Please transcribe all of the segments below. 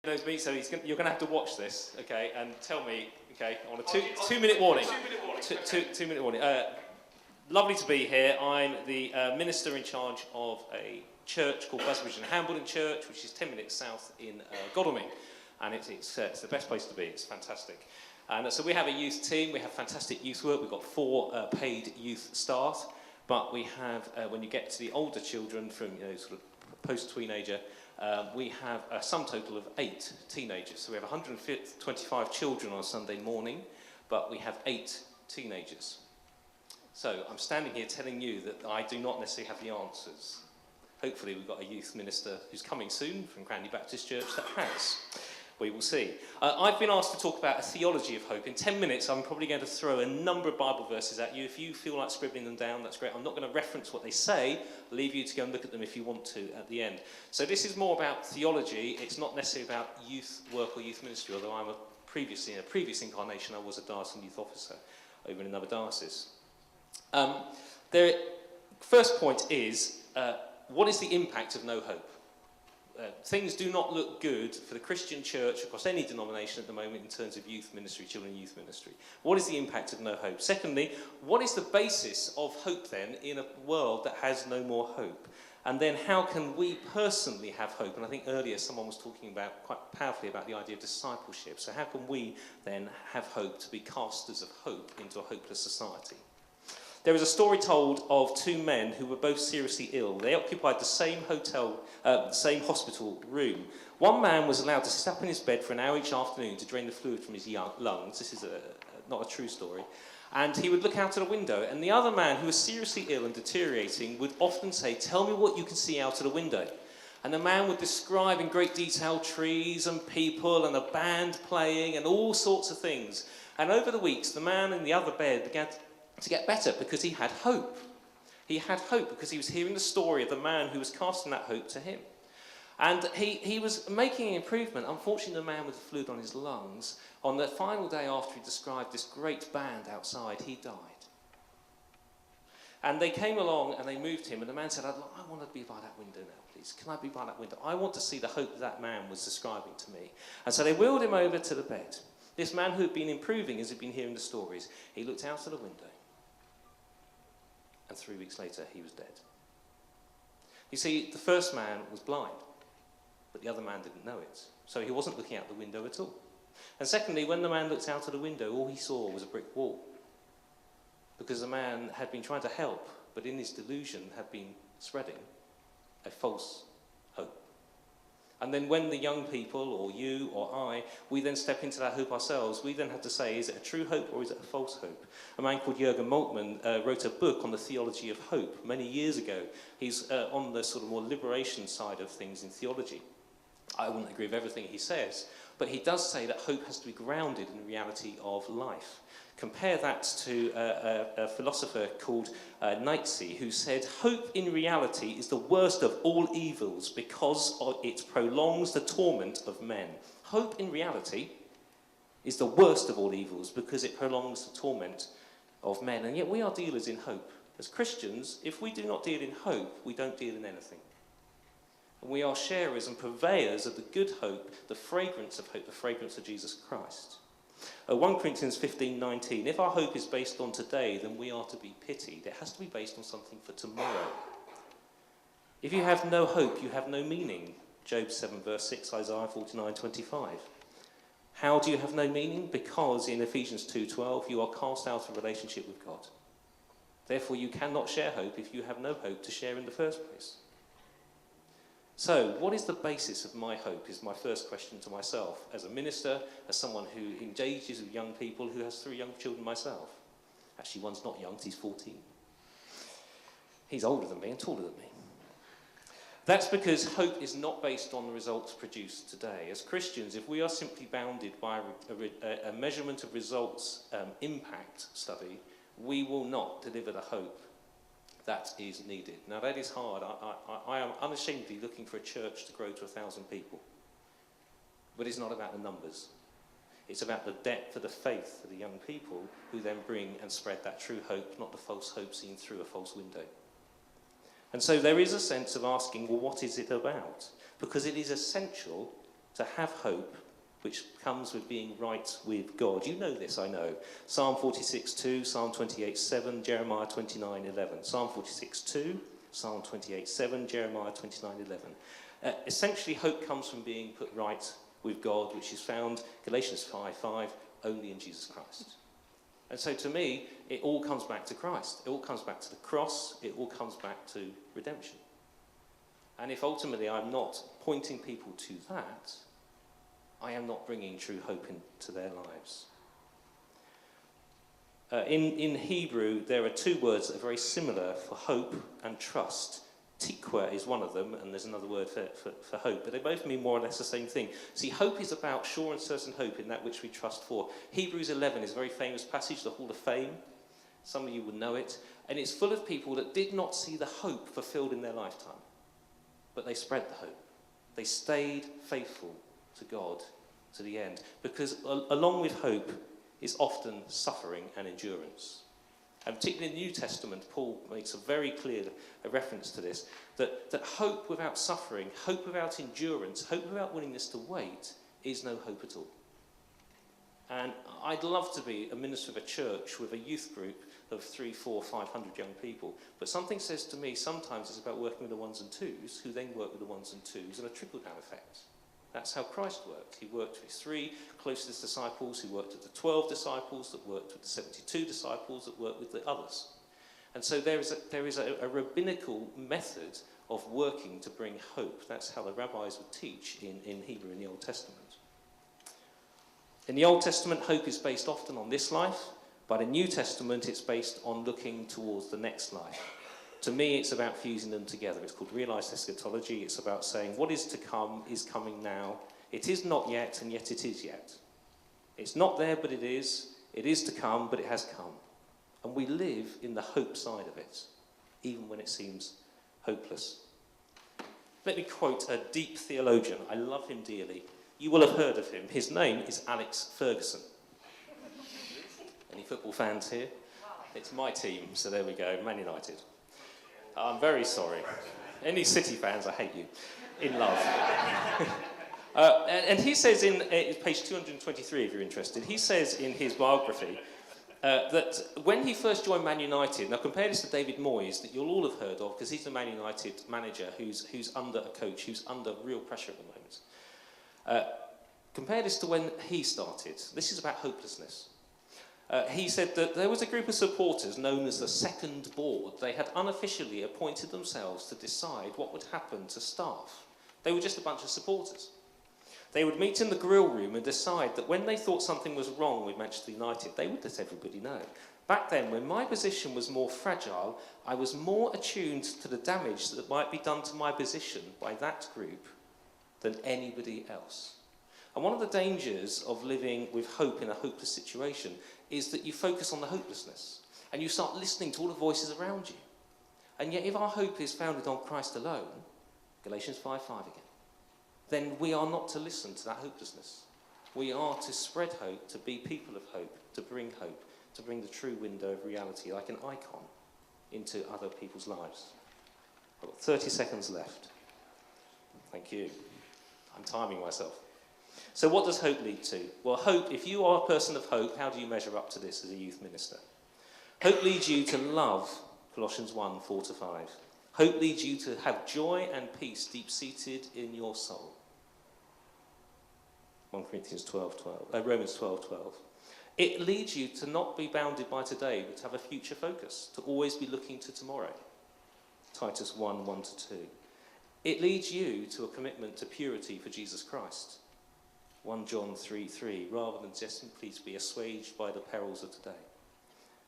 knows me, so you're going to have to watch this, okay, and tell me, okay, on a two-minute warning. 2 minute warning. Lovely to be here. I'm the minister in charge of a church called Busbridge and Hambledon Church, which is 10 minutes south in Godalming, and it's the best place to be. It's fantastic. And so we have a youth team. We have fantastic youth work. We've got 4 paid youth staff, but we have, when you get to the older children from sort of post-teenager, we have a sum total of 8 teenagers. So we have 125 children on a Sunday morning, but we have 8 teenagers. So I'm standing here telling you that I do not necessarily have the answers. Hopefully we've got a youth minister who's coming soon from Cranley Baptist Church that has. We will see. I've been asked to talk about a theology of hope. In 10 minutes, I'm probably going to throw a number of Bible verses at you. If you feel like scribbling them down, that's great. I'm not going to reference what they say. I'll leave you to go and look at them if you want to at the end. So this is more about theology. It's not necessarily about youth work or youth ministry, although in a previous incarnation, I was a diocesan youth officer over in another diocese. The first point is, what is the impact of no hope? Things do not look good for the Christian church across any denomination at the moment in terms of youth ministry, children youth ministry. What is the impact of no hope? Secondly, what is the basis of hope then in a world that has no more hope? And then how can we personally have hope? And I think earlier someone was talking about quite powerfully about the idea of discipleship. So how can we then have hope to be casters of hope into a hopeless society? There is a story told of 2 men who were both seriously ill. They occupied the same same hospital room. One man was allowed to sit up in his bed for an hour each afternoon to drain the fluid from his lungs. This is not a true story. And he would look out of the window. And the other man, who was seriously ill and deteriorating, would often say, "Tell me what you can see out of the window." And the man would describe in great detail trees and people and a band playing and all sorts of things. And over the weeks, the man in the other bed began to get better because he had hope. He had hope because he was hearing the story of the man who was casting that hope to him. And he was making an improvement. Unfortunately, the man with the fluid on his lungs, on the final day after he described this great band outside, he died. And they came along and they moved him, and the man said, I want to be by that window now, please. Can I be by that window? I want to see the hope that man was describing to me. And so they wheeled him over to the bed. This man who had been improving as he'd been hearing the stories, he looked out of the window. And 3 weeks later, he was dead. You see, the first man was blind, but the other man didn't know it. So he wasn't looking out the window at all. And secondly, when the man looked out of the window, all he saw was a brick wall. Because the man had been trying to help, but in his delusion had been spreading a false hope. And then when the young people, or you or I, we then step into that hope ourselves, we then have to say, is it a true hope or is it a false hope? A man called Jürgen Moltmann wrote a book on the theology of hope many years ago. He's on the sort of more liberation side of things in theology. I wouldn't agree with everything he says, but he does say that hope has to be grounded in the reality of life. Compare that to a philosopher called Nietzsche, who said, hope in reality is the worst of all evils because it prolongs the torment of men. Hope in reality is the worst of all evils because it prolongs the torment of men. And yet we are dealers in hope. As Christians, if we do not deal in hope, we don't deal in anything. And we are sharers and purveyors of the good hope, the fragrance of hope, the fragrance of Jesus Christ. 1 Corinthians 15:19, if our hope is based on today, then we are to be pitied. It has to be based on something for tomorrow. If you have no hope, you have no meaning. Job 7 verse 6, Isaiah 49:25. How do you have no meaning? Because in Ephesians 2:12, you are cast out of relationship with God. Therefore, you cannot share hope if you have no hope to share in the first place. So, what is the basis of my hope is my first question to myself as a minister, as someone who engages with young people, who has 3 young children myself. Actually, one's not young, he's 14. He's older than me and taller than me. That's because hope is not based on the results produced today. As Christians, if we are simply bounded by a measurement of results impact study, we will not deliver the hope that is needed. Now that is hard. I am unashamedly looking for a church to grow to 1,000 people. But it's not about the numbers. It's about the depth of the faith of the young people who then bring and spread that true hope, not the false hope seen through a false window. And so there is a sense of asking, well, what is it about? Because it is essential to have hope, which comes with being right with God. You know this, I know. Psalm 46:2, Psalm 28:7, Jeremiah 29:11. Psalm 46:2, Psalm 28:7, Jeremiah 29:11. Essentially, hope comes from being put right with God, which is found, Galatians 5:5, only in Jesus Christ. And so to me, it all comes back to Christ. It all comes back to the cross. It all comes back to redemption. And if ultimately I'm not pointing people to that, I am not bringing true hope into their lives. In Hebrew, there are two words that are very similar for hope and trust. Tikwa is one of them, and there's another word for hope, but they both mean more or less the same thing. See, hope is about sure and certain hope in that which we trust for. Hebrews 11 is a very famous passage, the Hall of Fame. Some of you will know it. And it's full of people that did not see the hope fulfilled in their lifetime, but they spread the hope. They stayed faithful to God to the end, because along with hope is often suffering and endurance. And particularly in the New Testament, Paul makes a very clear reference to this, that hope without suffering, hope without endurance, hope without willingness to wait is no hope at all. And I'd love to be a minister of a church with a youth group of 300, 400, 500 young people, but something says to me sometimes it's about working with the ones and twos, who then work with the ones and twos, and a trickle-down effect. That's how Christ worked. He worked with his 3 closest disciples, he worked with the 12 disciples, that worked with the 72 disciples, that worked with the others. And so there is a rabbinical method of working to bring hope. That's how the rabbis would teach in Hebrew in the Old Testament. In the Old Testament, hope is based often on this life, but in New Testament, it's based on looking towards the next life. To me, it's about fusing them together. It's called realized eschatology. It's about saying what is to come is coming now. It is not yet, and yet it is yet. It's not there, but it is. It is to come, but it has come. And we live in the hope side of it, even when it seems hopeless. Let me quote a deep theologian. I love him dearly. You will have heard of him. His name is Alex Ferguson. Any football fans here? It's my team, so there we go, Man United. I'm very sorry. Any City fans, I hate you. In love. And he says in page 223, if you're interested, he says in his biography that when he first joined Man United, now compare this to David Moyes, that you'll all have heard of, because he's the Man United manager who's under a coach, who's under real pressure at the moment. Compare this to when he started. This is about hopelessness. He said that there was a group of supporters known as the second board. They had unofficially appointed themselves to decide what would happen to staff. They were just a bunch of supporters. They would meet in the grill room and decide that when they thought something was wrong with Manchester United, they would let everybody know. Back then, when my position was more fragile, I was more attuned to the damage that might be done to my position by that group than anybody else. And one of the dangers of living with hope in a hopeless situation is that you focus on the hopelessness and you start listening to all the voices around you. And yet if our hope is founded on Christ alone, Galatians 5:5 again, then we are not to listen to that hopelessness. We are to spread hope, to be people of hope, to bring the true window of reality, like an icon, into other people's lives. I've got 30 seconds left. Thank you. I'm timing myself. So what does hope lead to? Well, hope, if you are a person of hope, how do you measure up to this as a youth minister? Hope leads you to love, Colossians 1:4-5. Hope leads you to have joy and peace deep-seated in your soul. 1 Corinthians 12:12, Romans 12:12. It leads you to not be bounded by today, but to have a future focus, to always be looking to tomorrow. Titus 1:1-2. It leads you to a commitment to purity for Jesus Christ. 1 John 3:3, rather than just simply to be assuaged by the perils of today.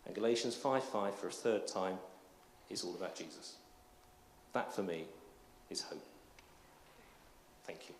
And Galatians 5:5, for a third time, is all about Jesus. That, for me, is hope. Thank you.